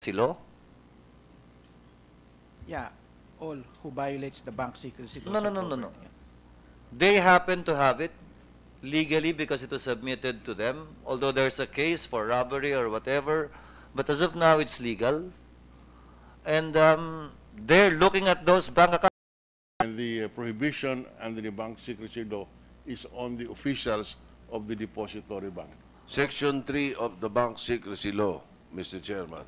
law? Yeah, all who violates the bank secrecy laws No, no, are no, no, covered, no. yeah. They happen to have it legally because it was submitted to them, although there's a case for robbery or whatever, but as of now it's legal. And they're looking at those bank accounts. And the prohibition under the bank secrecy law is on the officials of the depository bank. Section 3 of the Bank Secrecy Law, Mr. Chairman,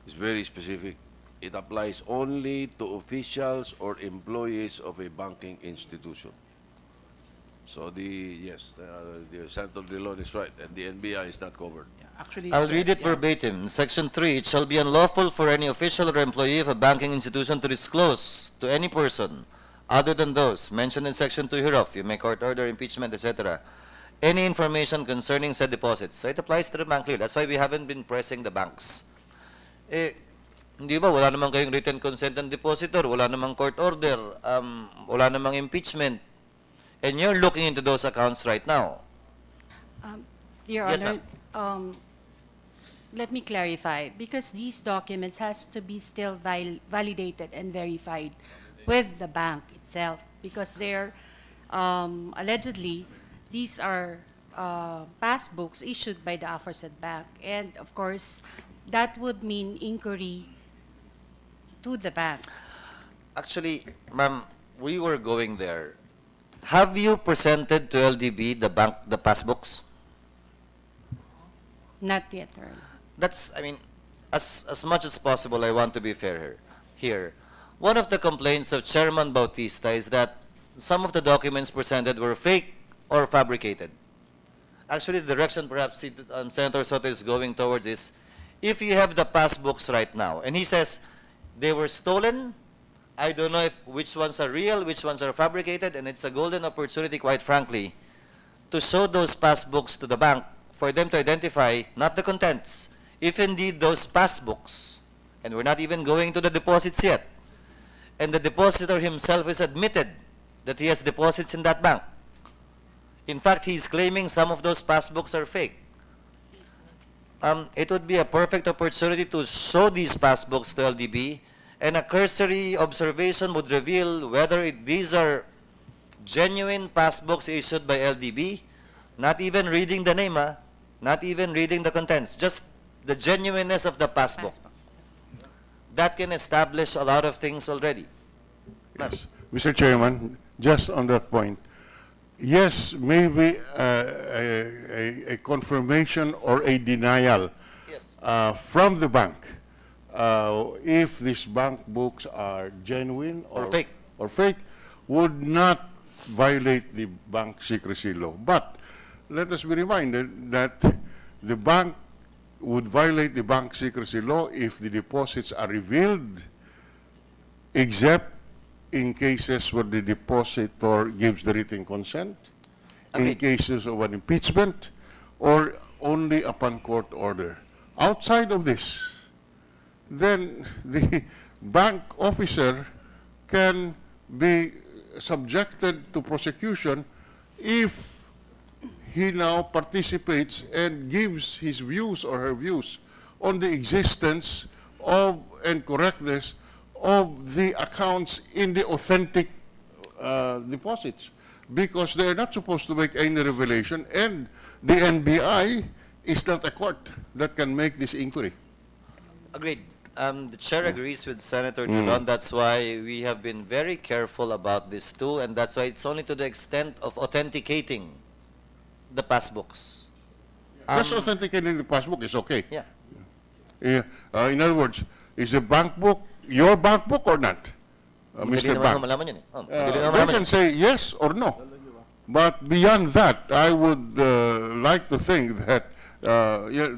is very specific. It applies only to officials or employees of a banking institution. So the Senator Dillon is right, and the NBI is not covered. Yeah, actually, I'll sir, read it yeah. verbatim. Section 3, it shall be unlawful for any official or employee of a banking institution to disclose to any person other than those mentioned in Section 2 hereof, you may court order, impeachment, etc., any information concerning said deposits. So it applies to the bank clearly. That's why we haven't been pressing the banks. Hindi ba, wala namang kayong written consent ng depositor, wala namang court order, wala namang impeachment, and you're looking into those accounts right now. Your Yes, Honor, let me clarify, because these documents has to be still validated and verified with the bank itself, because they're allegedly, these are passbooks issued by the aforesaid bank, and of course, that would mean inquiry to the bank. Actually, ma'am, we were going there. Have you presented to LDB the passbooks? Not yet, Your Honor. That's, I mean, as much as possible, I want to be fair here. One of the complaints of Chairman Bautista is that some of the documents presented were fake or fabricated. Actually, the direction perhaps Senator Soto is going towards is, if you have the passbooks right now, and he says they were stolen, I don't know which ones are real, which ones are fabricated, and it's a golden opportunity, quite frankly, to show those passbooks to the bank for them to identify not the contents, if indeed those passbooks, and we're not even going to the deposits yet, and the depositor himself is admitted that he has deposits in that bank. In fact, he's claiming some of those passbooks are fake. It would be a perfect opportunity to show these passbooks to LDB, and a cursory observation would reveal whether these are genuine passbooks issued by LDB, not even reading the name, not even reading the contents, just the genuineness of the passbook. That can establish a lot of things already. Yes. Mr. Chairman, just on that point, yes, maybe a confirmation or a denial Yes. from the bank if these bank books are genuine Or fake. would not violate the bank secrecy law. But let us be reminded that the bank would violate the bank secrecy law if the deposits are revealed, except in cases where the depositor gives the written consent, in cases of an impeachment, or only upon court order. Outside of this, then the bank officer can be subjected to prosecution if he now participates and gives his views or her views on the existence of and correctness of the accounts in the authentic deposits, because they're not supposed to make any revelation, and the NBI is not a court that can make this inquiry. Agreed. The chair agrees with Senator Dillon. That's why we have been very careful about this too, and that's why it's only to the extent of authenticating the passbooks. Just authenticating the passbook is okay. Yeah. In other words, is the bank book your bank book or not, Madali Mr. naman Bank? malaman yun eh. Madali naman They malaman can yun. say yes or no. But beyond that, I would like to think that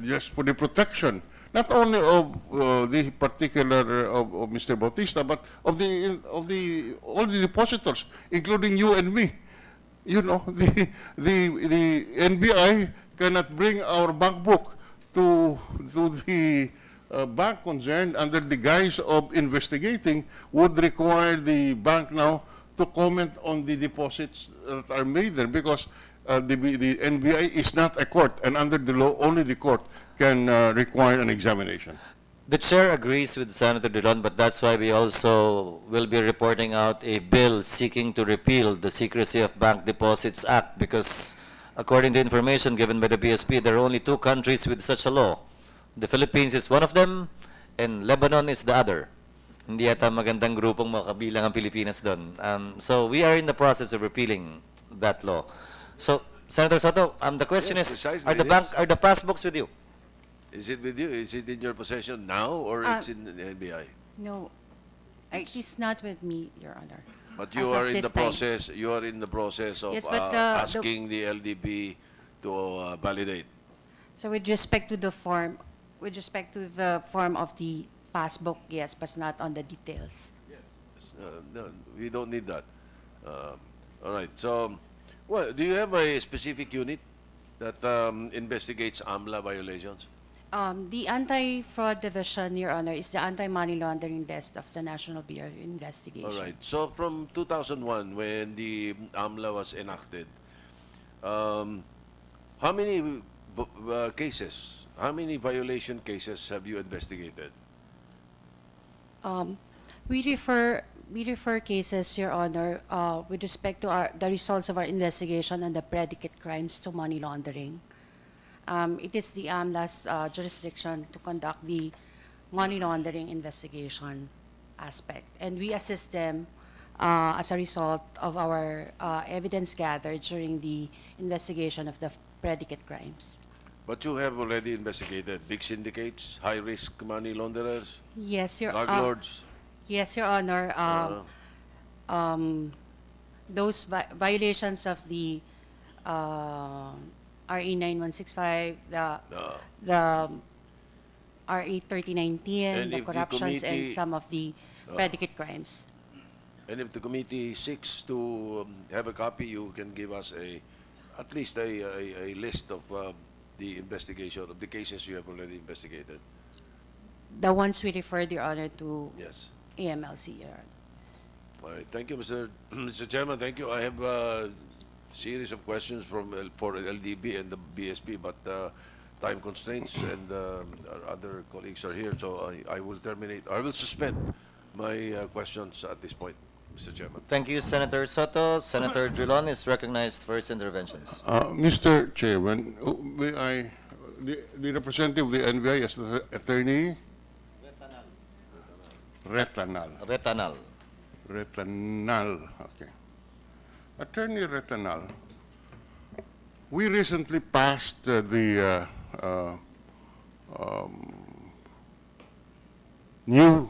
just for the protection, not only of the particular of Mr. Bautista, but of all the depositors, including you and me. You know, the NBI cannot bring our bank book to the bank concerned under the guise of investigating, would require the bank now to comment on the deposits that are made there, because the NBI is not a court, and under the law, only the court can require an examination. The chair agrees with Senator Drilon, but that's why we also will be reporting out a bill seeking to repeal the Secrecy of Bank Deposits Act, because according to information given by the BSP, there are only 2 countries with such a law. The Philippines is one of them, and Lebanon is the other. Hindi yata magandang grupong makabilang ang Pilipinas doon. So we are in the process of repealing that law. So, Senator Soto, the question Yes, is, precisely, are the passbooks with you? Is it with you? Is it in your possession now, or it's in the NBI? No, it is not with me, Your Honor. But As you of are in this the time. process. You are in the process of Yes, but asking the LDB to validate. So with respect to the form of the passbook, yes, but not on the details. No, we don't need that. All right. So, well, do you have a specific unit that investigates AMLA violations? The Anti-Fraud Division, Your Honor, is the Anti-Money Laundering Desk of the National Bureau of Investigation. All right. So, from 2001, when the AMLA was enacted, how many cases, how many violation cases have you investigated? We refer cases, Your Honor, with respect to the results of our investigation on the predicate crimes to money laundering. It is the AMLA's jurisdiction to conduct the money laundering investigation aspect, and we assist them as a result of our evidence gathered during the investigation of the predicate crimes. But you have already investigated big syndicates, high-risk money launderers, Yes, Your drug lords. Yes, Your Honor. Those violations of the RE 9165, the RE 3019, And the if the corruptions, and committee- some of the predicate crimes. And if the committee seeks to have a copy, you can give us at least a list of the investigation of the cases you have already investigated. The ones we referred, Your Honor, to Yes. AMLC, Your Honor. All right. Thank you, Mr. Chairman. Thank you. I have a series of questions for LDB and the BSP, but time constraints and our other colleagues are here, so I will terminate. I will suspend my questions at this point, Mr. Chairman. Thank you, Senator Soto. Senator Drilon is recognized for his interventions. Mr. Chairman, may the representative of the NBI is the attorney? Retanal. Retanal, okay. Attorney Retanal, we recently passed the new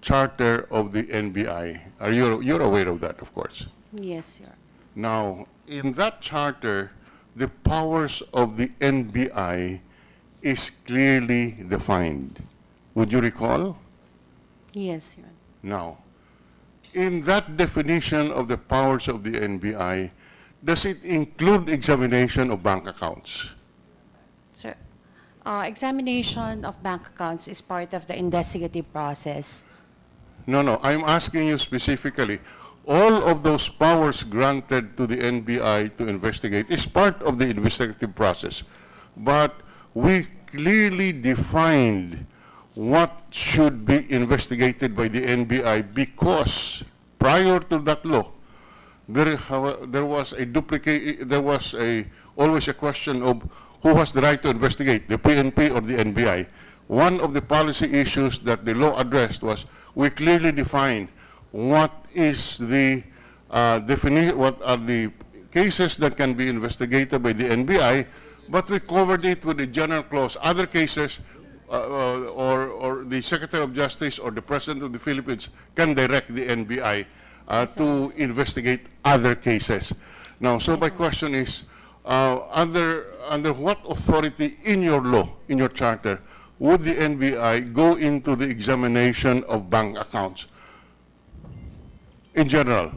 charter of the NBI. You're aware of that, of course. Yes, Your Honor. Now, in that charter, the powers of the NBI is clearly defined. Would you recall? Yes, Your Honor. Now, in that definition of the powers of the NBI, does it include examination of bank accounts? Sir, examination of bank accounts is part of the investigative process. No, I'm asking you specifically. All of those powers granted to the NBI to investigate is part of the investigative process. But we clearly defined what should be investigated by the NBI because prior to that law, there was always a question of who has the right to investigate, the PNP or the NBI. One of the policy issues that the law addressed was we clearly defined what is the definition, what are the cases that can be investigated by the NBI, but we covered it with a general clause. Other cases, or the Secretary of Justice or the President of the Philippines can direct the NBI to investigate other cases. Now, so my question is, under what authority in your law, in your charter, would the NBI go into the examination of bank accounts in general?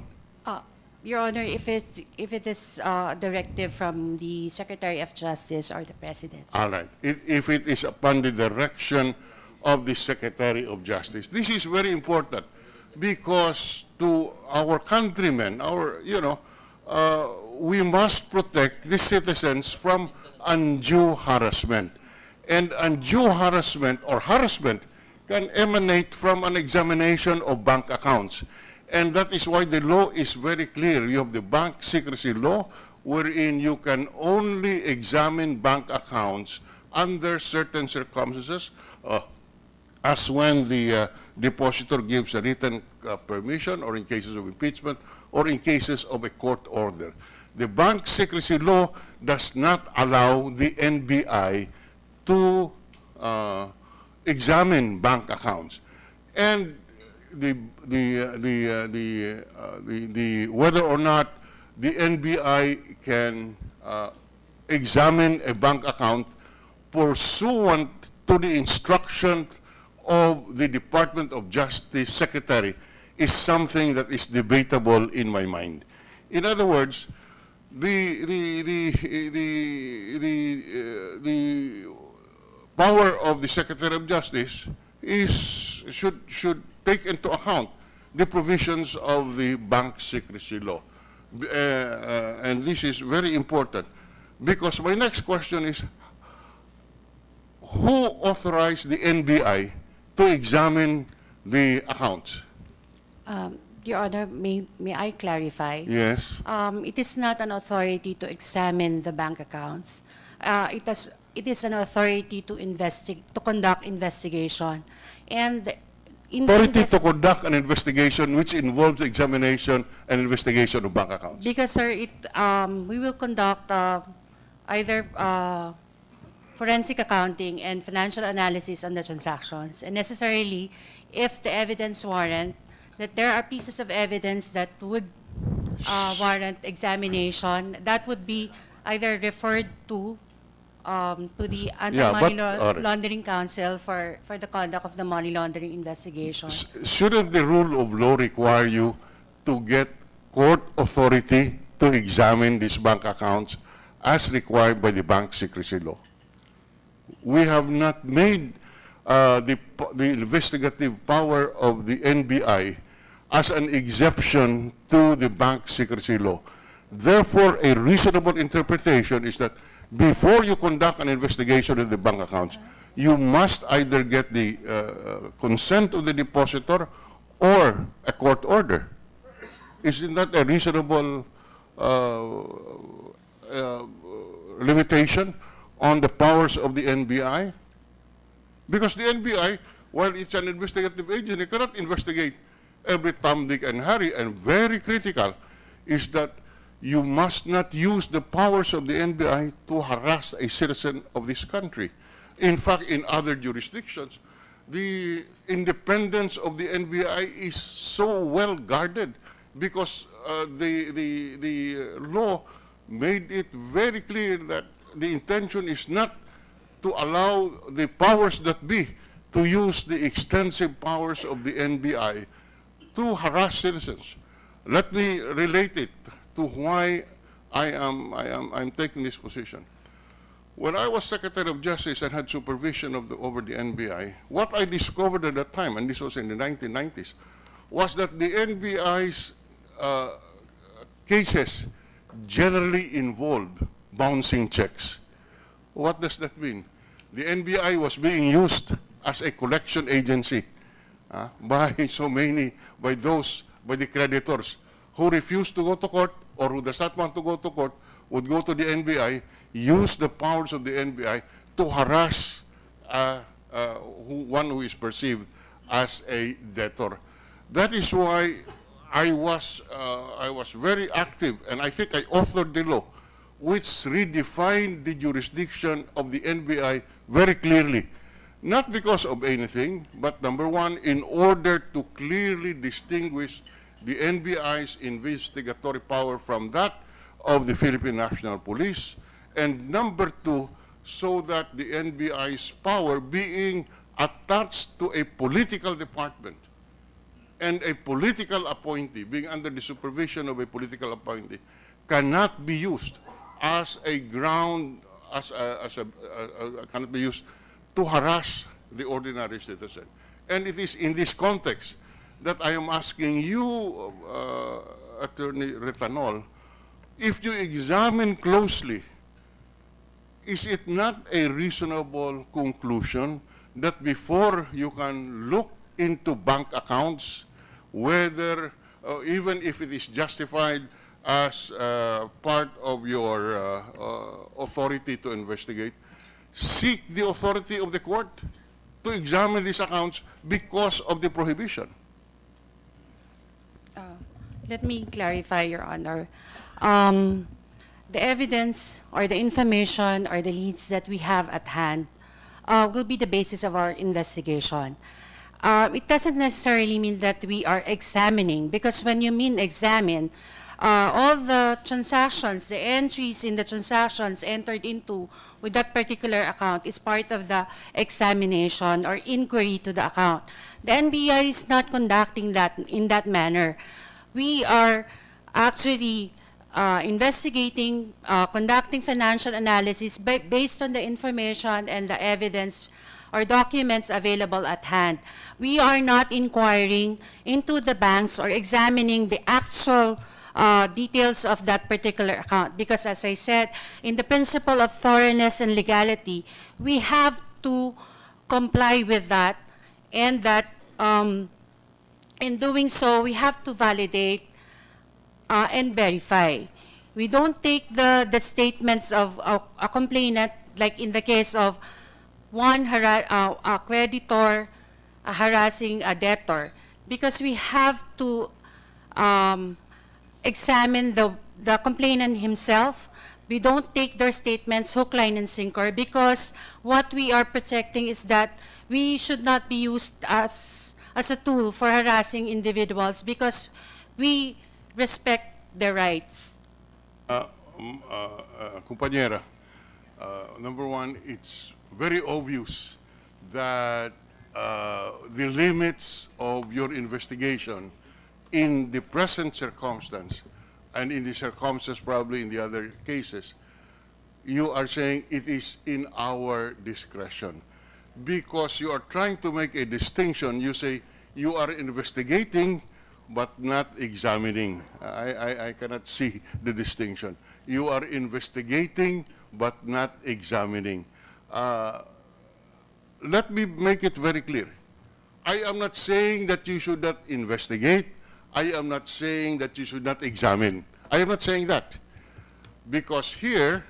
Your Honor, if it is a directive from the Secretary of Justice or the President. All right. If it is upon the direction of the Secretary of Justice. This is very important because to our countrymen, we must protect the citizens from undue harassment. And undue harassment or harassment can emanate from an examination of bank accounts. And that is why the law is very clear. You have the bank secrecy law, wherein you can only examine bank accounts under certain circumstances, as when the depositor gives a written permission, or in cases of impeachment, or in cases of a court order. The bank secrecy law does not allow the NBI to examine bank accounts. And whether or not the NBI can examine a bank account pursuant to the instruction of the Department of Justice Secretary is something that is debatable in my mind. In other words, the power of the Secretary of Justice should take into account the provisions of the bank secrecy law. And this is very important, because my next question is, who authorized the NBI to examine the accounts? Your Honor, may I clarify? Yes. It is not an authority to examine the bank accounts. It is an authority to conduct investigation. And in the Authority to conduct an investigation which involves examination and investigation of bank accounts. Because, sir, we will conduct either forensic accounting and financial analysis on the transactions. And necessarily, if the evidence warrant that there are pieces of evidence that would warrant examination, that would be either referred to the Anti-Money Laundering Council for the conduct of the money laundering investigation. Shouldn't the rule of law require you to get court authority to examine these bank accounts as required by the bank secrecy law? We have not made the investigative power of the NBI as an exception to the bank secrecy law. Therefore, a reasonable interpretation is that before you conduct an investigation of the bank accounts, you must either get the consent of the depositor or a court order. Isn't that a reasonable limitation on the powers of the NBI? Because the NBI, while it's an investigative agency, it cannot investigate every Tom, Dick, and Harry. And very critical is that you must not use the powers of the NBI to harass a citizen of this country. In fact, in other jurisdictions, the independence of the NBI is so well guarded because the law made it very clear that the intention is not to allow the powers that be to use the extensive powers of the NBI to harass citizens. Let me relate it to why I'm taking this position. When I was Secretary of Justice and had supervision over the NBI, what I discovered at that time, and this was in the 1990s, was that the NBI's cases generally involved bouncing checks. What does that mean? The NBI was being used as a collection agency by the creditors who refused to go to court or who does not want to go to court would go to the NBI, use the powers of the NBI to harass one who is perceived as a debtor. That is why I was very active, and I think I authored the law, which redefined the jurisdiction of the NBI very clearly. Not because of anything, but number one, in order to clearly distinguish the NBI's investigatory power from that of the Philippine National Police, and number two, so that the NBI's power being attached to a political department and a political appointee, being under the supervision of a political appointee, cannot be used as a ground, cannot be used to harass the ordinary citizen. And it is in this context that I am asking you, Attorney Retanol, if you examine closely, is it not a reasonable conclusion that before you can look into bank accounts, whether, even if it is justified as part of your authority to investigate, seek the authority of the court to examine these accounts because of the prohibition. Let me clarify, Your Honor. The evidence or the information or the leads that we have at hand will be the basis of our investigation. It doesn't necessarily mean that we are examining, because when you mean examine, all the transactions, the entries in the transactions entered into with that particular account is part of the examination or inquiry to the account. The NBI is not conducting that in that manner. We are actually investigating, conducting financial analysis based on the information and the evidence or documents available at hand. We are not inquiring into the banks or examining the actual details of that particular account, because as I said, in the principle of thoroughness and legality, we have to comply with that, and that in doing so, we have to validate and verify. We don't take the statements of a complainant, like in the case of one a creditor harassing a debtor, because we have to examine the complainant himself. We don't take their statements hook, line, and sinker, because what we are protecting is that we should not be used as a tool for harassing individuals, because we respect their rights. Compañera, number one, it's very obvious that the limits of your investigation in the present circumstance and in the circumstances probably in the other cases, you are saying it is in our discretion. Because you are trying to make a distinction, you say you are investigating but not examining. I cannot see the distinction. You are investigating but not examining. Let me make it very clear. I am not saying that you should not investigate. I am not saying that you should not examine. I am not saying that. Because here,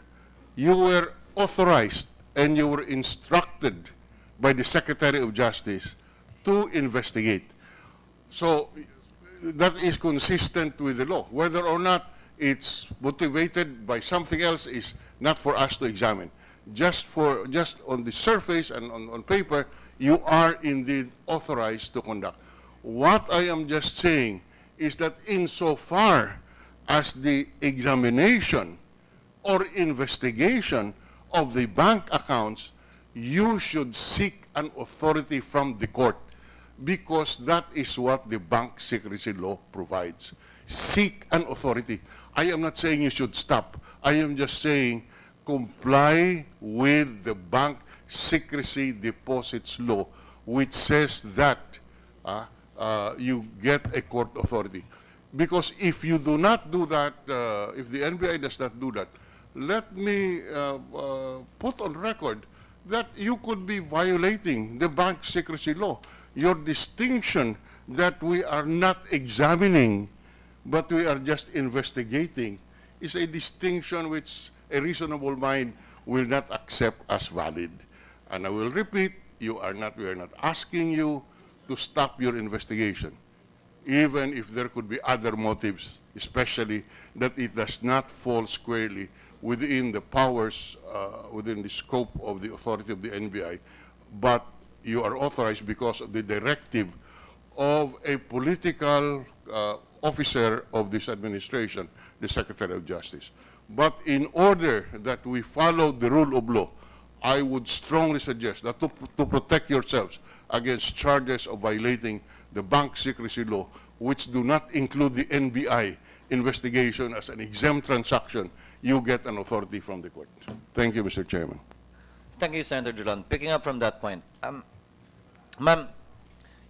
you were authorized and you were instructed by the Secretary of Justice to investigate. So that is consistent with the law. Whether or not it's motivated by something else is not for us to examine. Just on the surface and on paper, you are indeed authorized to conduct. What I am just saying is that insofar as the examination or investigation of the bank accounts, you should seek an authority from the court, because that is what the bank secrecy law provides. Seek an authority. I am not saying you should stop. I am just saying comply with the bank secrecy deposits law, which says that you get a court authority. Because if you do not do that, if the NBI does not do that, let me put on record that you could be violating the bank secrecy law. Your distinction that we are not examining, but we are just investigating, is a distinction which a reasonable mind will not accept as valid. And I will repeat, we are not asking you to stop your investigation, even if there could be other motives, especially that it does not fall squarely within the powers, within the scope of the authority of the NBI, but you are authorized because of the directive of a political officer of this administration, the Secretary of Justice. But in order that we follow the rule of law, I would strongly suggest that to protect yourselves against charges of violating the bank secrecy law, which do not include the NBI investigation as an exempt transaction, you get an authority from the court. Thank you, Mr. Chairman. Thank you, Senator Julan. Picking up from that point, ma'am,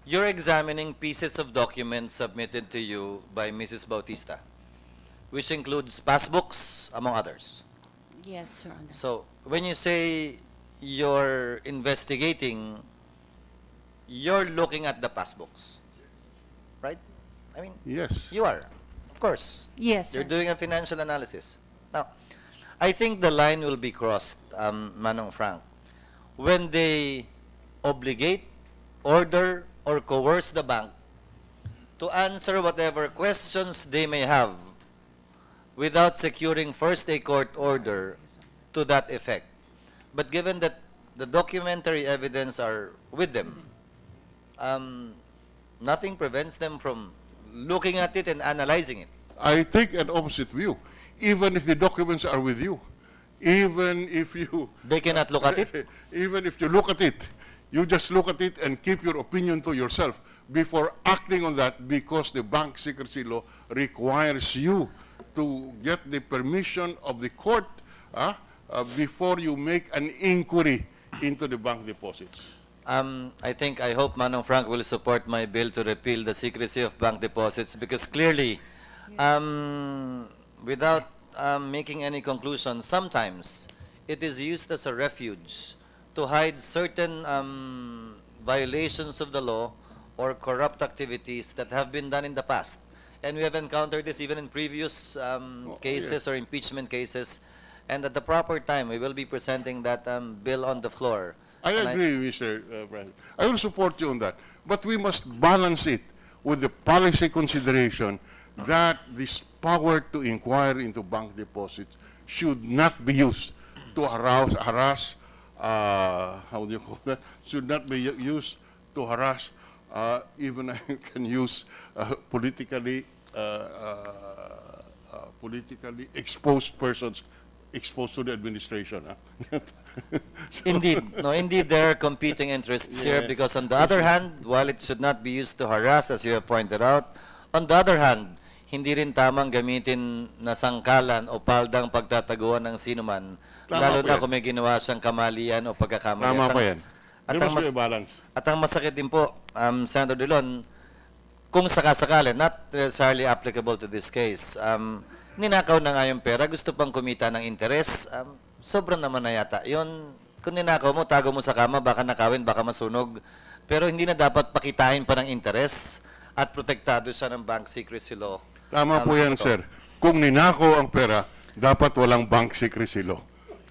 you're examining pieces of documents submitted to you by Mrs. Bautista, which includes passbooks, among others. Yes, Your Honor. So when you say you're investigating you're looking at the passbooks, right? I mean, Yes. you are, of course. Yes, You're sir. doing a financial analysis. Now, I think the line will be crossed, Manong Frank, when they obligate, order, or coerce the bank to answer whatever questions they may have without securing first a court order to that effect. But given that the documentary evidence are with them, nothing prevents them from looking at it and analyzing it. I take an opposite view. Even if the documents are with you, even if you They cannot look at it. even if you look at it, you just look at it and keep your opinion to yourself before acting on that, because the bank secrecy law requires you to get the permission of the court before you make an inquiry into the bank deposits. I hope Manong Frank will support my bill to repeal the secrecy of bank deposits, because clearly, without making any conclusion, sometimes it is used as a refuge to hide certain violations of the law or corrupt activities that have been done in the past. And we have encountered this even in previous cases or impeachment cases. And at the proper time, we will be presenting that bill on the floor. I And agree, Mr. President. I will support you on that. But we must balance it with the policy consideration that this power to inquire into bank deposits should not be used to harass, how do you call that? Should not be used to harass, even I can use politically exposed persons exposed to the administration. Indeed, there are competing interests here, because on the other hand, while it should not be used to harass, as you have pointed out, on the other hand, hindi rin tamang gamitin na sangkalan o paldang pagtataguan ng sinuman, lalo na kung may ginawa siyang kamalian o pagkakamali. Tama pa yan. There must be a balance. At ang masakit din po, Senator Dillon, kung sakasakali, not necessarily applicable to this case, ninakaw na nga yung pera, gusto pang kumita ng interes, sobrang naman na yata. Yun, kung ninakaw mo, tago mo sa kama, baka nakawin, baka masunog, pero hindi na dapat pakitain pa ng interes at protektado siya ng bank secrecy law. Tama po yan, sir. Kung ninakaw ang pera, dapat walang bank secrecy law.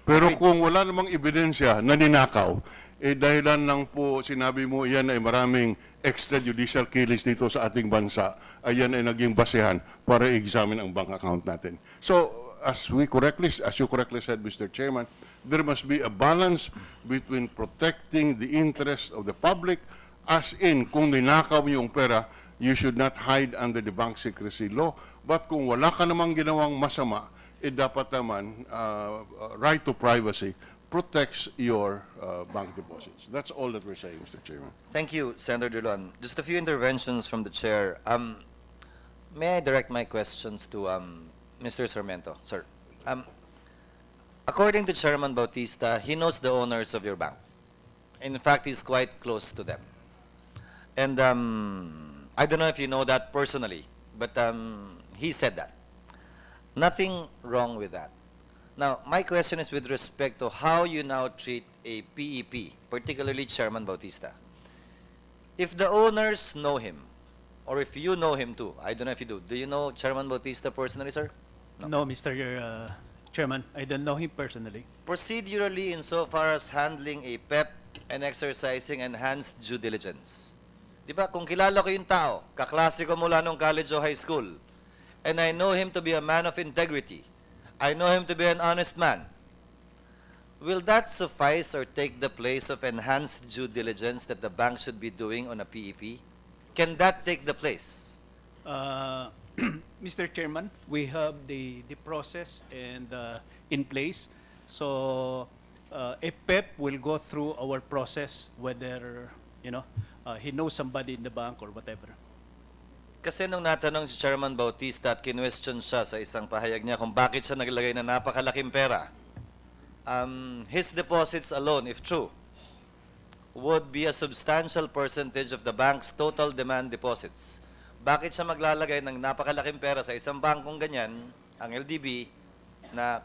Pero kung wala namang ebidensya na ninakaw, dahilan lang po, sinabi mo, yan ay maraming extrajudicial killings dito sa ating bansa, ayan ay naging basehan para i-examine ang bank account natin. So, as you correctly said, Mr. Chairman, there must be a balance between protecting the interests of the public, as in, kung ninakaw mo yung pera, you should not hide under the bank secrecy law. But kung wala ka namang ginawang masama, dapat naman, right to privacy protects your bank deposits. That's all that we're saying, Mr. Chairman. Thank you, Senator Dillon. Just a few interventions from the chair. May I direct my questions to Mr. Sarmiento? Sir, according to Chairman Bautista, he knows the owners of your bank. In fact, he's quite close to them. And I don't know if you know that personally, but he said that. Nothing wrong with that. Now, my question is with respect to how you now treat a PEP, particularly Chairman Bautista. If the owners know him, or if you know him too, I don't know if you do. Do you know Chairman Bautista personally, sir? No, Mr. Chairman, I don't know him personally. Procedurally, insofar as handling a PEP and exercising enhanced due diligence. Di ba, kung kilala ko yung tao, kaklase ko mula nung college o high school, and I know him to be a man of integrity, I know him to be an honest man, will that suffice or take the place of enhanced due diligence that the bank should be doing on a PEP? Can that take the place? Mr. Chairman, we have the process and in place. So a PEP will go through our process, whether he knows somebody in the bank or whatever. Kasi nung natanong si Chairman Bautista at kinwestiyon siya sa isang pahayag niya kung bakit siya naglagay na napakalaking pera, his deposits alone, if true, would be a substantial percentage of the bank's total demand deposits. Bakit siya maglalagay ng napakalaking pera sa isang bangkong ganyan, ang LDB, na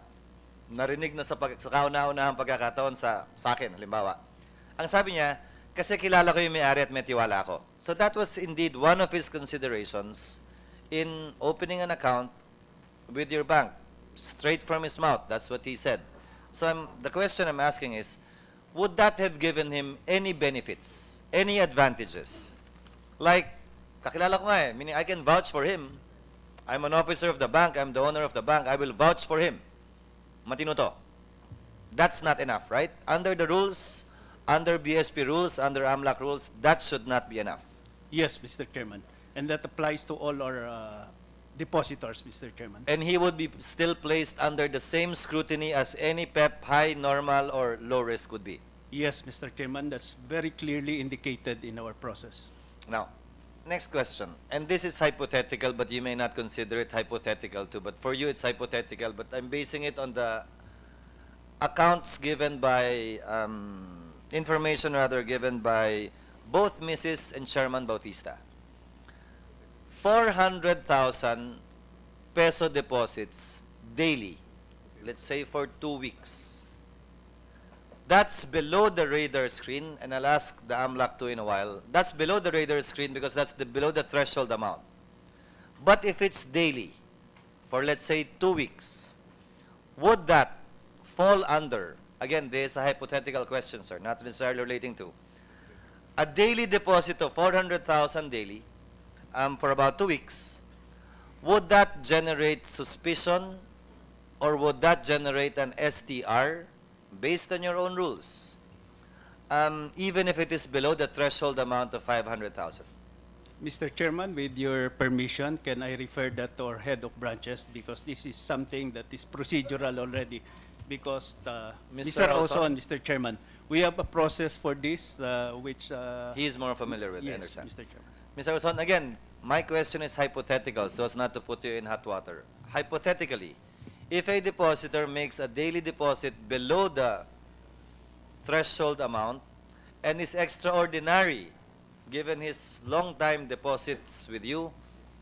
narinig na sa kauna-unahang pagkakataon sa akin, halimbawa. Ang sabi niya, Kasi kilala ko yung may-ari at may tiwala ako. So that was indeed one of his considerations in opening an account with your bank. Straight from his mouth, that's what he said. So the question I'm asking is, would that have given him any benefits, any advantages? Like, kakilala ko nga eh, meaning I can vouch for him. I'm an officer of the bank, I'm the owner of the bank, I will vouch for him. Matino to. That's not enough, right? Under the rules, under BSP rules, under AMLAC rules, that should not be enough. Yes, Mr. Chairman. And that applies to all our depositors, Mr. Chairman. And he would be still placed under the same scrutiny as any PEP, high, normal, or low risk would be. Yes, Mr. Chairman, that's very clearly indicated in our process. Now, next question. And this is hypothetical, but you may not consider it hypothetical too. But for you, it's hypothetical. But I'm basing it on the accounts given by, information rather given by both Mrs. and Chairman Bautista. 400,000 peso deposits daily, let's say for 2 weeks. That's below the radar screen, and I'll ask the AMLAC too in a while. That's below the radar screen because that's below the threshold amount. But if it's daily, for let's say 2 weeks, would that fall under, again, this is a hypothetical question, sir, not necessarily relating to, a daily deposit of 400,000 daily, for about 2 weeks, would that generate suspicion or would that generate an STR based on your own rules, even if it is below the threshold amount of 500,000? Mr. Chairman, with your permission, can I refer that to our head of branches because this is something that is procedural already. Because Mr. Oson, Mr. Chairman, we have a process for this, which He is more familiar with it, I yes, understand. Mr. Chairman. Mr. Oson, again, my question is hypothetical, so as not to put you in hot water. Hypothetically, if a depositor makes a daily deposit below the threshold amount and is extraordinary given his long-time deposits with you,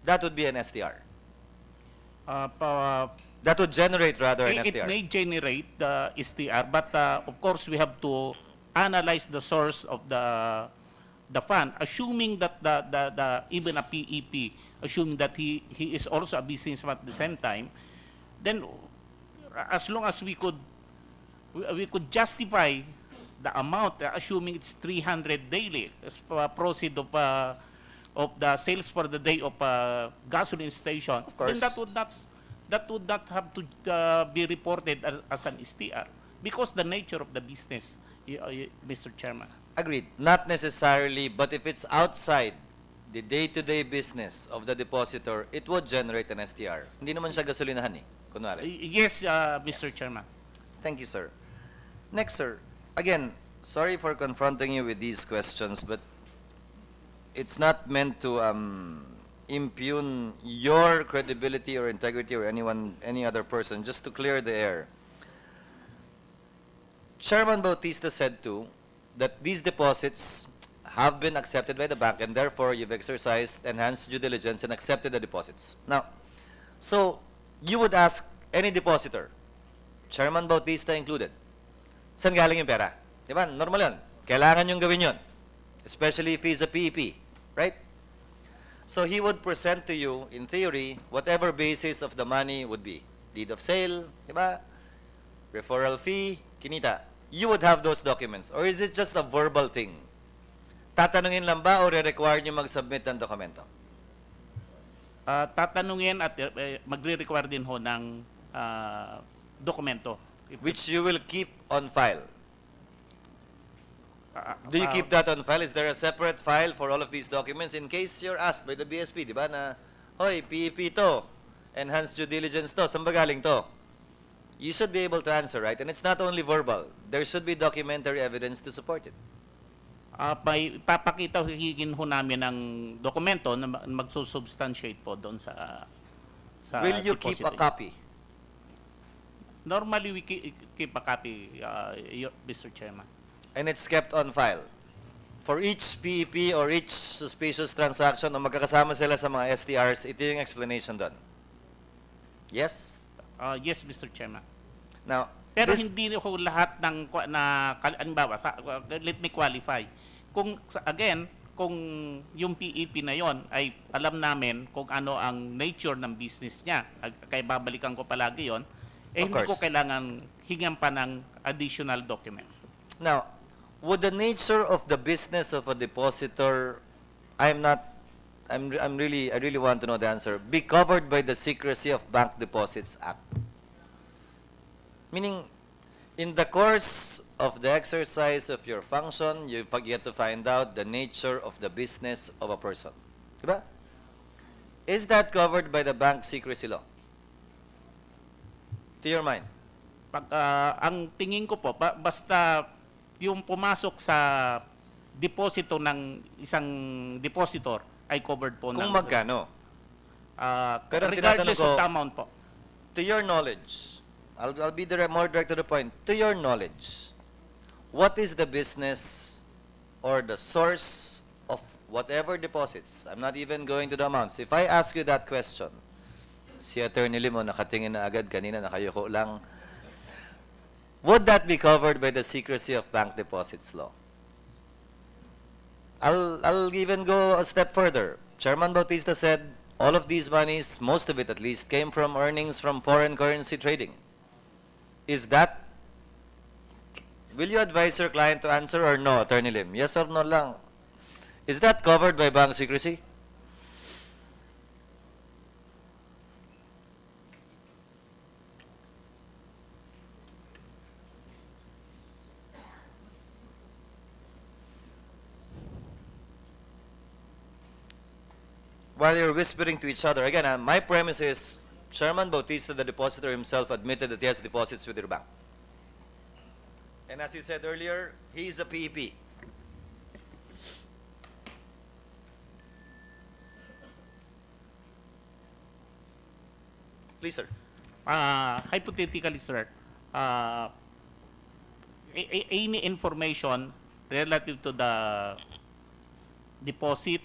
that would be an STR. That would generate rather an It STR. may generate the STR, but of course we have to analyze the source of the fund, assuming that the even a PEP, assuming that he is also a businessman at the same time, then as long as we could justify the amount, assuming it's 300 daily, as proceed of the sales for the day of gasoline station, course. then that would not have to be reported as an STR because the nature of the business, Mr. Chairman. Agreed. Not necessarily, but if it's outside the day-to-day business of the depositor, it would generate an STR. Hindi naman siya gasolinahan eh, kunwari. Yes, Mr. Chairman. Thank you, sir. Next, sir. Again, sorry for confronting you with these questions, but it's not meant to impugn your credibility or integrity or any other person, just to clear the air. Chairman Bautista said too that these deposits have been accepted by the bank and therefore you've exercised enhanced due diligence and accepted the deposits. Now, so you would ask any depositor, Chairman Bautista included, saan galing yung pera? Diba? Normal yun. Kailangan yung gawin yun. Especially if he's a PEP. Right? So he would present to you, in theory, whatever basis of the money would be. Deed of sale, diba? Referral fee, kinita. You would have those documents. Or is it just a verbal thing? Tatanungin lang ba o re-require nyo mag-submit ng dokumento? Tatanungin at magre-require din ho ng dokumento. Which you will keep on file. Do you keep that on file? Is there a separate file for all of these documents in case you're asked by the BSP, di ba, na, hoy, PEP to, enhanced due diligence to, saan ba galing to? You should be able to answer, right? And it's not only verbal. There should be documentary evidence to support it. Papakita higin ho namin ng dokumento na magsusubstantiate po doon sa Will you keep a depository. copy? Normally, we keep a copy, Mr. Chairman. And it's kept on file. For each PEP or each suspicious transaction na magkakasama sila sa mga STRs, ito yung explanation doon. Yes? Yes, Mr. Chairman. Now, Pero this- hindi ho lahat ng, halimbawa, let me qualify. again, kung yung PEP na yon ay alam namin kung ano ang nature ng business niya, kaya babalikan ko palagi yon, Of hindi ko course. kailangan hingan pa ng additional document. Now, would the nature of the business of a depositor, I really want to know the answer, be covered by the Secrecy of Bank Deposits Act? Meaning, in the course of the exercise of your function, you get to find out the nature of the business of a person. Diba? Is that covered by the bank secrecy law? To your mind? Ang tingin ko po, basta yung pumasok sa deposito ng isang depositor ay covered po Kung magkano? Pero ang regardless tinatanong ko, of the amount po. to your knowledge, I'll be more direct to the point. To your knowledge, what is the business or the source of whatever deposits? I'm not even going to the amounts. If I ask you that question, si Attorney Limo nakatingin na agad, kanina nakayuko lang. Would that be covered by the Secrecy of Bank Deposits Law? I'll even go a step further. Chairman Bautista said all of these monies, most of it at least, came from earnings from foreign currency trading. Is that, will you advise your client to answer or no, Attorney Lim? Yes or no lang? Is that covered by bank secrecy? While you're whispering to each other, again, my premise is Chairman Bautista, the depositor himself, admitted that he has deposits with your bank. And as you said earlier, he is a PEP. Please, sir. Hypothetically, sir, any information relative to the deposit,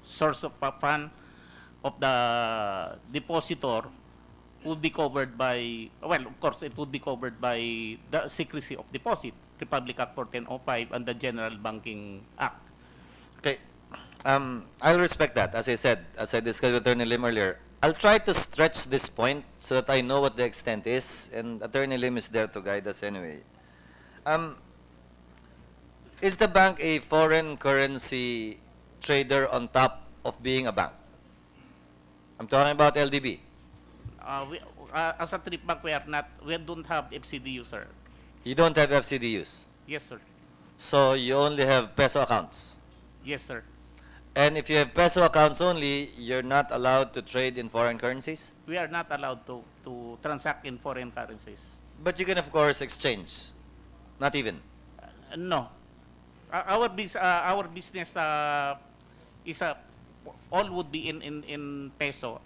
source of fund of the depositor would be covered by, well, of course, it would be covered by the Secrecy of Deposit, Republic Act 1405, and the General Banking Act. Okay. I'll respect that. As I said, as I discussed with Attorney Lim earlier, I'll try to stretch this point so that I know what the extent is, and Attorney Lim is there to guide us anyway. Is the bank a foreign currency trader on top of being a bank? I'm talking about LDB. As a trip bank, we don't have FCDU, sir. You don't have FCDUs. Yes, sir. So you only have peso accounts. Yes, sir. And if you have peso accounts only, you're not allowed to trade in foreign currencies? We are not allowed to transact in foreign currencies. But you can, of course, exchange. Not even. No. Our business is all would be in peso.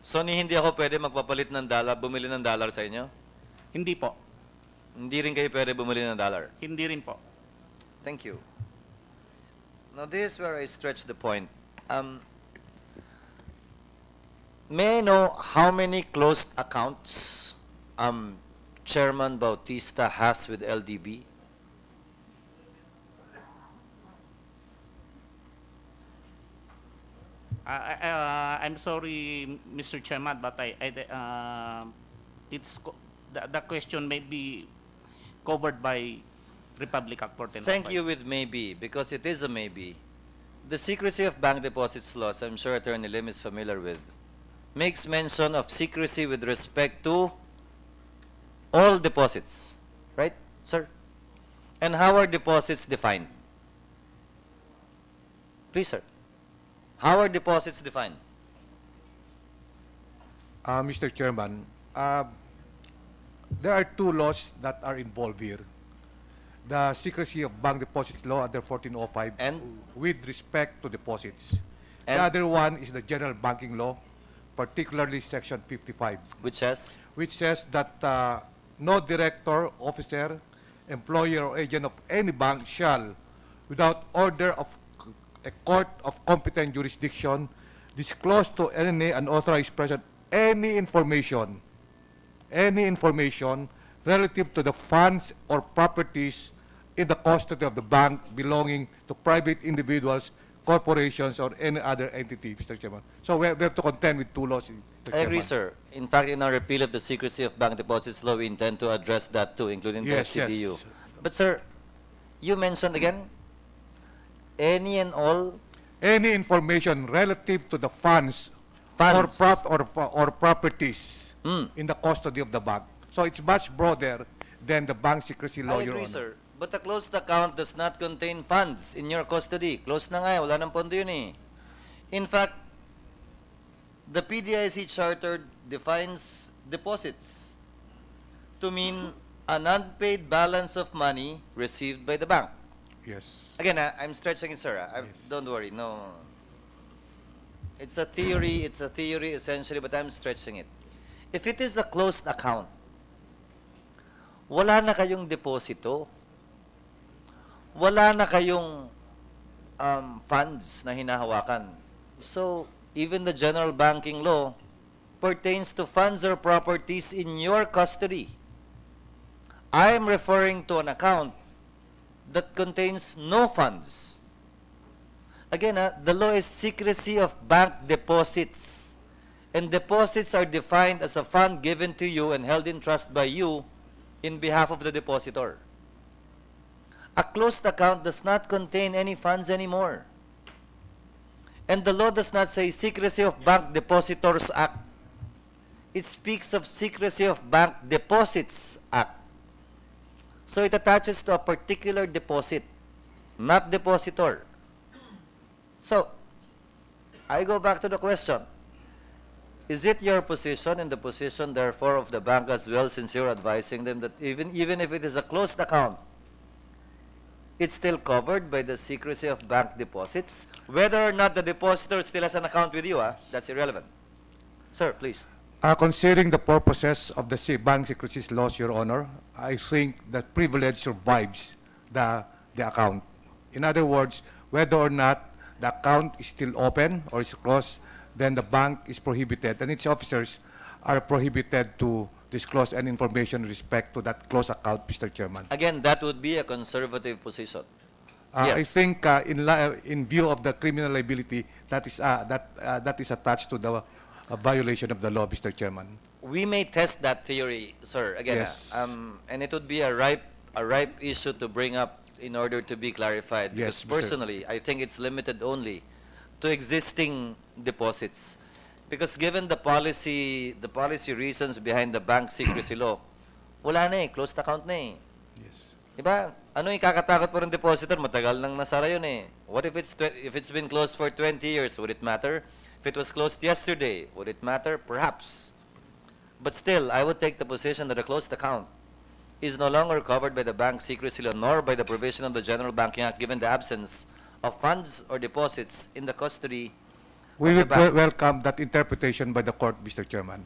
So hindi ako pwede magpapalit ng dollar, bumili ng dollar sa inyo? Hindi po. Hindi rin kayo pwede bumili ng dollar? Hindi rin po. Thank you. Now this is where I stretch the point. May I know how many closed accounts Chairman Bautista has with LDB? I'm sorry, Mr. Chairman, but the question may be covered by Republic Act 1405. Thank you with maybe, because it is a maybe. The Secrecy of Bank Deposits Laws, I'm sure Attorney Lim is familiar with, makes mention of secrecy with respect to all deposits. Right, sir? And how are deposits defined? Please, sir. How are deposits defined? Mr. Chairman, there are two laws that are involved here. The Secrecy of Bank Deposits Law under 1405 And? with respect to deposits. And? The other one is the General Banking Law, particularly Section 55, Which says? which says that no director, officer, employer, or agent of any bank shall, without order of a court of competent jurisdiction, disclose to any unauthorized person any information relative to the funds or properties in the custody of the bank belonging to private individuals, corporations, or any other entity, Mr. Chairman. So we have to contend with two laws, Mr. I agree, Chairman. sir. In fact, in our repeal of the secrecy of bank deposits law, we intend to address that too, including the Yes, FCDU. yes. But, sir, you mentioned again, any and all Any information relative to the funds, Funds. or properties Hmm. in the custody of the bank. So it's much broader than the bank secrecy law, I Your agree, Honor. sir. But a closed account does not contain funds in your custody. Closed na nga, wala nang pondo yun eh. In fact, the PDIC Charter defines deposits to mean an unpaid balance of money received by the bank. Yes. Again, I'm stretching it, sir. Yes. Don't worry, no. It's a theory essentially, but I'm stretching it. If it is a closed account, wala na kayong deposito, wala na kayong funds na hinahawakan. So, even the general banking law pertains to funds or properties in your custody. I am referring to an account that contains no funds. Again, the law is secrecy of bank deposits. And deposits are defined as a fund given to you and held in trust by you in behalf of the depositor. A closed account does not contain any funds anymore. And the law does not say Secrecy of Bank Depositors Act. It speaks of Secrecy of Bank Deposits Act. So it attaches to a particular deposit, not depositor. So, I go back to the question. Is it your position and the position, therefore, of the bank as well, since you're advising them that even if it is a closed account, it's still covered by the secrecy of bank deposits, whether or not the depositor still has an account with you, that's irrelevant. Sir, please. Considering the purposes of the bank secrecy laws, Your Honor, I think that privilege survives the account. In other words, whether or not the account is still open or is closed, then the bank is prohibited and its officers are prohibited to disclose any information with respect to that closed account, Mr. Chairman. Again, that would be a conservative position. I Yes. think in view of the criminal liability that is attached to the violation of the law, Mr. Chairman. We may test that theory, sir. Again, Yes. and it would be a ripe issue to bring up in order to be clarified. Yes, Because Mr. personally, I think it's limited only to existing deposits. Because given the policy reasons behind the bank secrecy law, wala na eh, closed account na eh. Yes. Diba? Ano yung kakatakot po ng depositor? Matagal nang nasara yun eh. What if it's been closed for 20 years? Would it matter? If it was closed yesterday, would it matter? Perhaps. But still, I would take the position that a closed account is no longer covered by the bank secrecy law nor by the provision of the General Banking Act given the absence of funds or deposits in the custody We of the would bank. welcome that interpretation by the court, Mr. Chairman.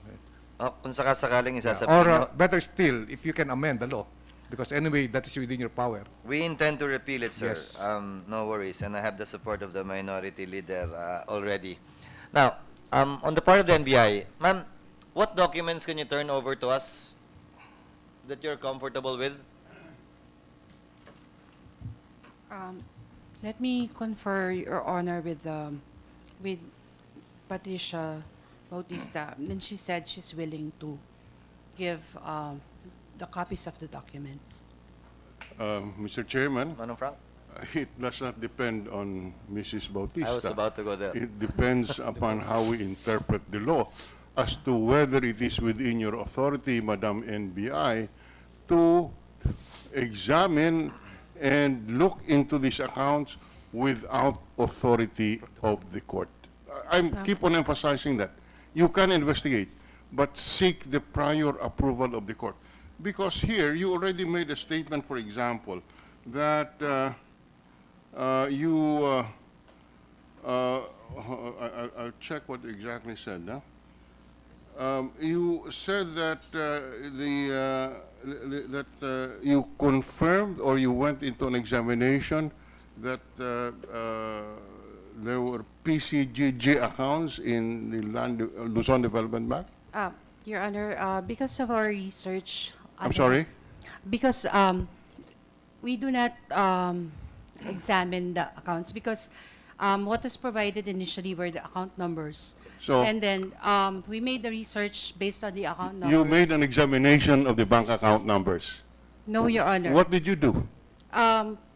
Kung sakasakaling isasabihin Or nyo, better still, if you can amend the law, because anyway, that is within your power. we intend to repeal it, sir. Yes. No worries, and I have the support of the minority leader already. Now, on the part of the NBI, ma'am, what documents can you turn over to us that you're comfortable with? Let me confer, Your Honor, with Patricia Bautista. And she said she's willing to give the copies of the documents. Mr. Chairman, Manong Frank? it does not depend on Mrs. Bautista. I was about to go there. It depends upon how we interpret the law as to whether it is within your authority, Madam NBI, to examine and look into these accounts without authority of the court. I keep on emphasizing that. You can investigate, but seek the prior approval of the court. Because here, you already made a statement, for example, that I'll check what you exactly said. You said that you confirmed or you went into an examination that there were PCGG accounts in the Luzon Development Bank? Your Honor, because of our research... I'm sorry? Because We do not examine the accounts because what was provided initially were the account numbers. So- and then we made the research based on the account numbers. You made an examination of the bank account numbers. No, Your Honor. What did you do?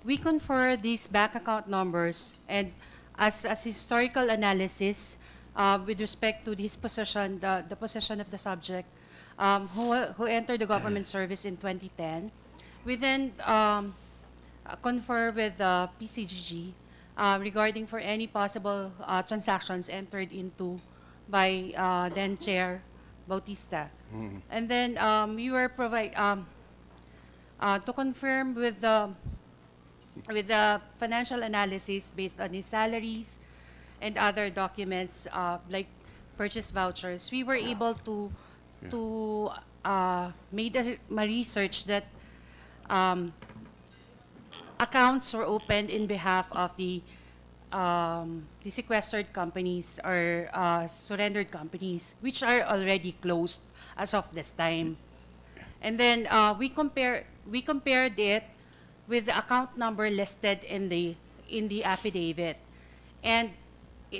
We confer these bank account numbers and as historical analysis with respect to this position, the position of the subject who entered the government service in 2010. We then confer with the PCGG regarding for any possible transactions entered into by then Chair Bautista. And then we were to confirm with the financial analysis based on his salaries and other documents like purchase vouchers, we were able to make a research that accounts were opened in behalf of the sequestered companies or surrendered companies, which are already closed as of this time. And then we compared it with the account number listed in the affidavit, and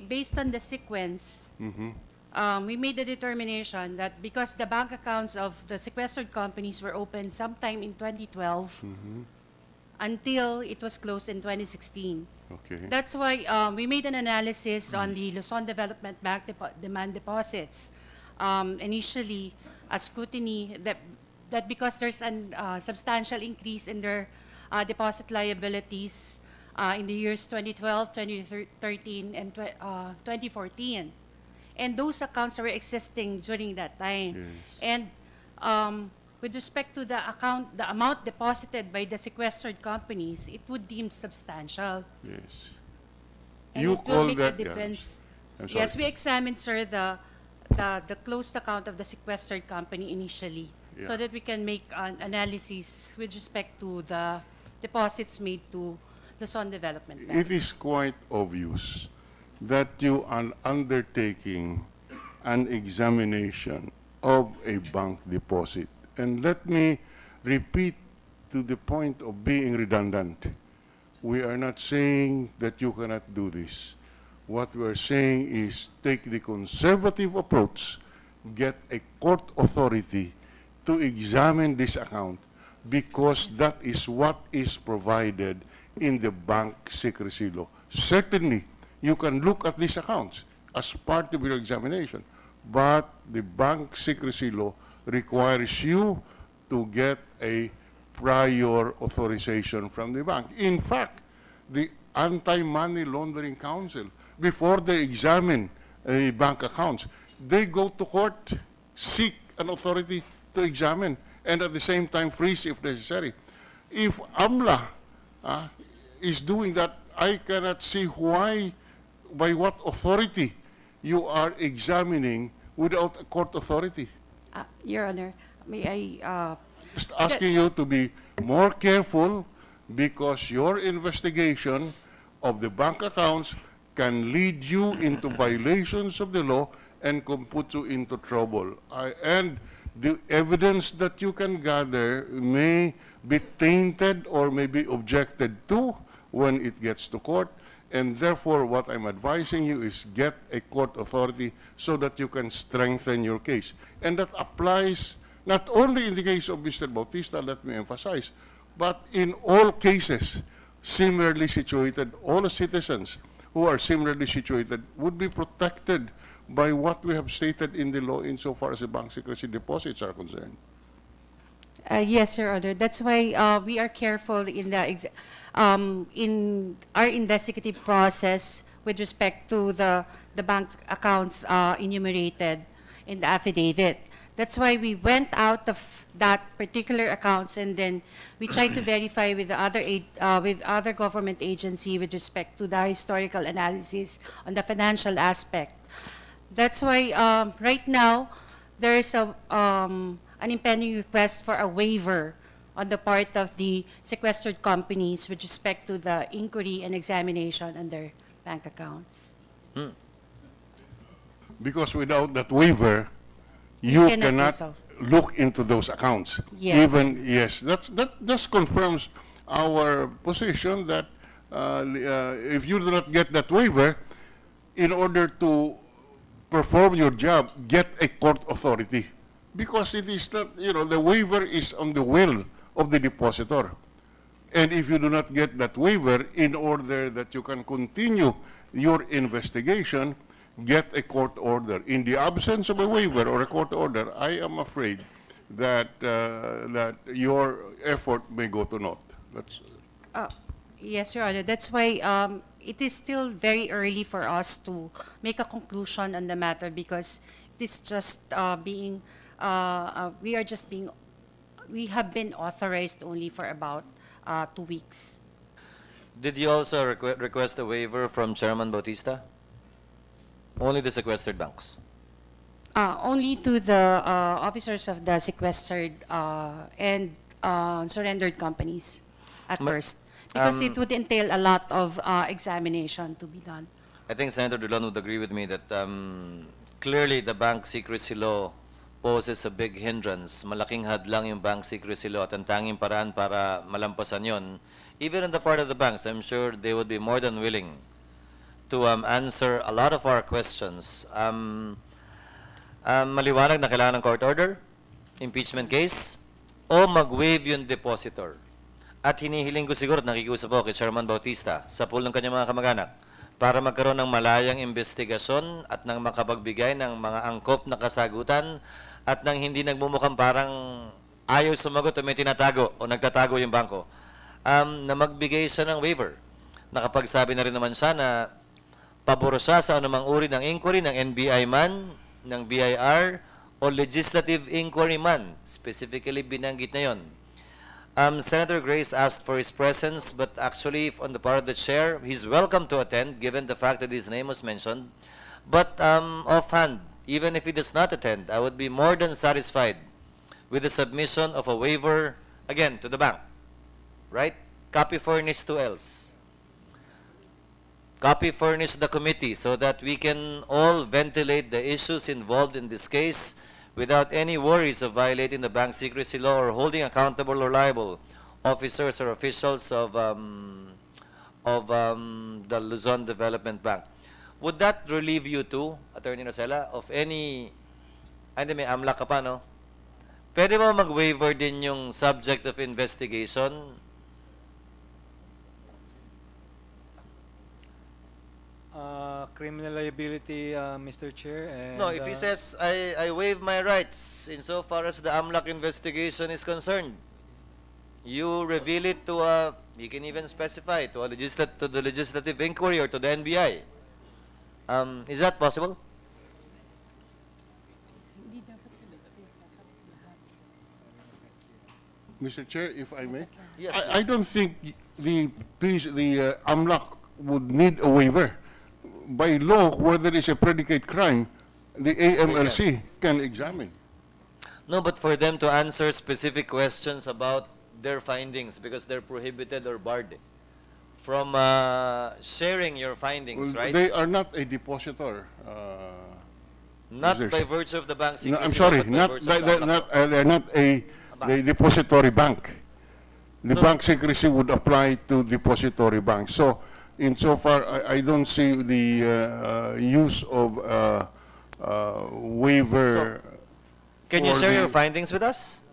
based on the sequence, we made the determination that because the bank accounts of the sequestered companies were opened sometime in 2012 until it was closed in 2016. Okay. That's why we made an analysis on the Luzon Development Bank demand deposits. Initially, a scrutiny that because there's a substantial increase in their deposit liabilities in the years 2012, 2013, and 2014. And those accounts were existing during that time. Yes. And with respect to the amount deposited by the sequestered companies, it would deem substantial. Yes. And You it will call make a that, difference. I'm sorry. Yes, we examined, sir, the closed account of the sequestered company initially, so Yeah. that we can make an analysis with respect to the deposits made to the Luzon Development Bank. It is quite obvious that you are undertaking an examination of a bank deposit. And let me repeat to the point of being redundant. We are not saying that you cannot do this. What we are saying is take the conservative approach, get a court authority to examine this account, because that is what is provided in the bank secrecy law. Certainly, you can look at these accounts as part of your examination, but the bank secrecy law requires you to get a prior authorization from the bank. In fact, the Anti-Money Laundering Council, before they examine bank accounts, they go to court, seek an authority to examine, and at the same time freeze if necessary. If AMLA is doing that, I cannot see why, by what authority you are examining without a court authority. Your Honor, may I... Just asking you to be more careful, because your investigation of the bank accounts can lead you into violations of the law and can put you into trouble. And the evidence that you can gather may be tainted or may be objected to when it gets to court. And therefore, what I'm advising you is get a court authority so that you can strengthen your case. And that applies not only in the case of Mr. Bautista, let me emphasize, but in all cases similarly situated. All citizens who are similarly situated would be protected by what we have stated in the law insofar as the bank secrecy deposits are concerned. Yes, Your Honor. That's why we are careful in our investigative process with respect to the bank accounts enumerated in the affidavit. That's why we went out of that particular accounts, and then we tried to verify with the other government agency with respect to the historical analysis on the financial aspect. That's why right now there is an impending request for a waiver on the part of the sequestered companies with respect to the inquiry and examination on their bank accounts. Because without that waiver, you cannot do so. look into those accounts. Yes. Even, yes, that just confirms our position that if you do not get that waiver, in order to perform your job, get a court authority. Because it is not, the waiver is on the will of the depositor. And if you do not get that waiver, in order that you can continue your investigation, get a court order. In the absence of a waiver or a court order, I am afraid that that your effort may go to naught. That's Yes, Your Honor. That's why it is still very early for us to make a conclusion on the matter because it is just we have been authorized only for about 2 weeks. Did you also request a waiver from Chairman Bautista? Only the sequestered banks. Only to the officers of the sequestered and surrendered companies at first. Because it would entail a lot of examination to be done. I think Senator Dulon would agree with me that clearly the bank secrecy law poses a big hindrance. Malaking hadlang yung bank secrecy law at ang tanging paraan para malampasan yon. Even on the part of the banks, I'm sure they would be more than willing to answer a lot of our questions. Maliwanag na kailangan ng court order, impeachment case, o mag-waive yung depositor. At hinihiling ko siguro, nakikiusap ako kay Chairman Bautista sa pool ng kanyang mga kamag-anak para magkaroon ng malayang investigasyon at nang makapagbigay ng mga angkop na kasagutan at nang hindi nagmumukhang parang ayaw sumagot o may tinatago o nagtatago yung bangko, na magbigay siya ng waiver. Nakapagsabi na rin naman siya na pabor siya sa anumang uri ng inquiry ng NBI man, ng BIR, o legislative inquiry man. Specifically, binanggit na yon. Senator Grace asked for his presence, but actually, on the part of the chair, he's welcome to attend, given the fact that his name was mentioned. But offhand, even if he does not attend, I would be more than satisfied with the submission of a waiver, again, to the bank. Right? Copy furnished to else. Copy furnished the committee so that we can all ventilate the issues involved in this case without any worries of violating the bank secrecy law or holding accountable or liable officers or officials of the Luzon Development Bank. Would that relieve you too, Attorney Rosella, of any, hindi may AMLAC ka pa, no? Pwede mo mag-waiver din yung subject of investigation? Criminal liability, Mr. Chair. And, No, if he says, I waive my rights insofar as the AMLAC investigation is concerned, you reveal it to a, you can even specify, to the legislative inquiry or to the NBI. Is that possible? Mr. Chair, if I may, Yes. I don't think the AMLAC would need a waiver. By law, where there is a predicate crime, the AMLC can examine. No, but for them to answer specific questions about their findings because they're prohibited or barred from sharing your findings, Well, right? they are not a depositor. Not Mr. by virtue of the bank secrecy No, I'm law, sorry, but by not, virtue of the AMLAC. they're not a depository bank. The So- bank secrecy would apply to depository banks. So, insofar, I don't see the use of waiver. Can you for share the- your findings with us?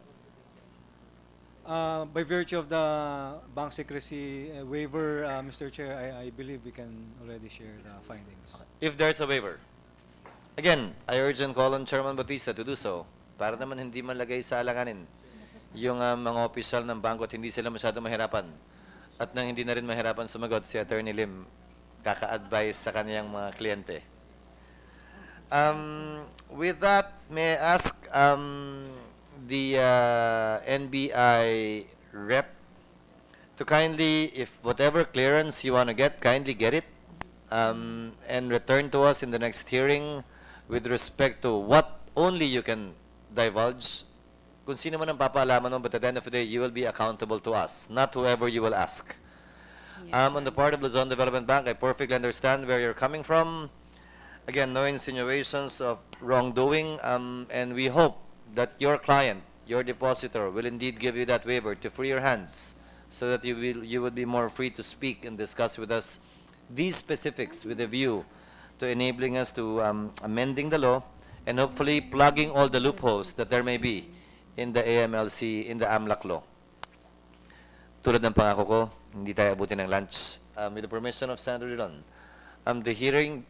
by virtue of the bank secrecy waiver, Mr. Chair, I believe we can already share the findings. If there's a waiver. Again, I urge and call on Chairman Bautista to do so para naman hindi malagay sa alanganin yung mga opisyal ng bangko at hindi sila masyado mahirapan. At nang hindi na rin mahirapan sumagot, si Attorney Lim kaka-advise sa kaniyang mga kliyente. With that, may I ask the NBI rep to kindly, if whatever clearance you want to get, kindly get it and return to us in the next hearing with respect to what only you can divulge. Kung sino man ang papaalaman mo, but at the end of the day, you will be accountable to us, not whoever you will ask. On the part of the Luzon Development Bank, I perfectly understand where you're coming from. Again, no insinuations of wrongdoing, and we hope that your client, your depositor, will indeed give you that waiver to free your hands so that you would be more free to speak and discuss with us these specifics with a view to enabling us to amending the law and hopefully plugging all the loopholes that there may be in the AMLC, in the AMLAC law. Tulad ng pangako ko, hindi tayo abutin ng lunch. With the permission of Senator Dillon. The hearing...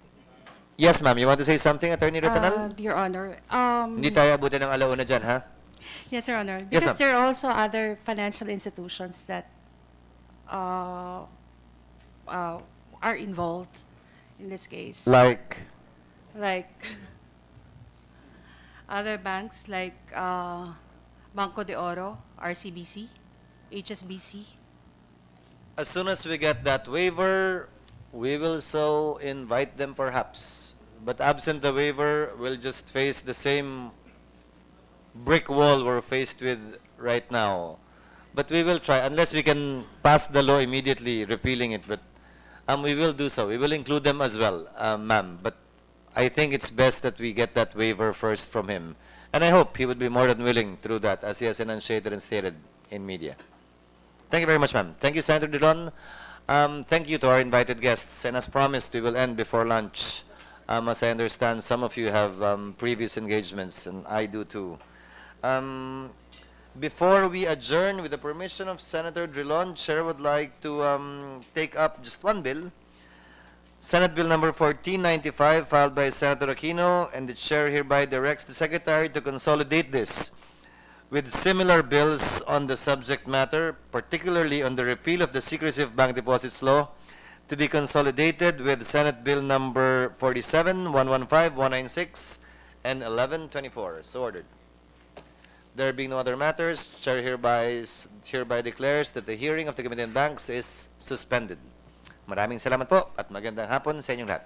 Yes, ma'am. You want to say something, Attorney Retanal? Your Honor, Hindi tayo abutin ng alauna dyan, ha? yes, Your Honor. Yes, Because ma'am. there are also other financial institutions that are involved in this case. Like... Like other banks like Banco de Oro, RCBC, HSBC. As soon as we get that waiver, we will so invite them perhaps. But absent the waiver, we'll just face the same brick wall we're faced with right now. But we will try, unless we can pass the law immediately, repealing it. But we will do so. We will include them as well, ma'am. But I think it's best that we get that waiver first from him. And I hope he would be more than willing to do that, as he has enunciated and stated in media. Thank you very much, ma'am. Thank you, Senator Dillon. Thank you to our invited guests. And as promised, we will end before lunch. As I understand, some of you have previous engagements, and I do too. Before we adjourn, with the permission of Senator Dillon, Chair would like to take up just one bill. Senate Bill number 1495, filed by Senator Aquino, and the Chair hereby directs the Secretary to consolidate this with similar bills on the subject matter, particularly on the repeal of the Secrecy of Bank Deposits Law, to be consolidated with Senate Bill number 47, 115, 196, and 1124. So ordered. There being no other matters, Chair hereby declares that the hearing of the Committee on Banks is suspended. Maraming salamat po at magandang hapon sa inyong lahat.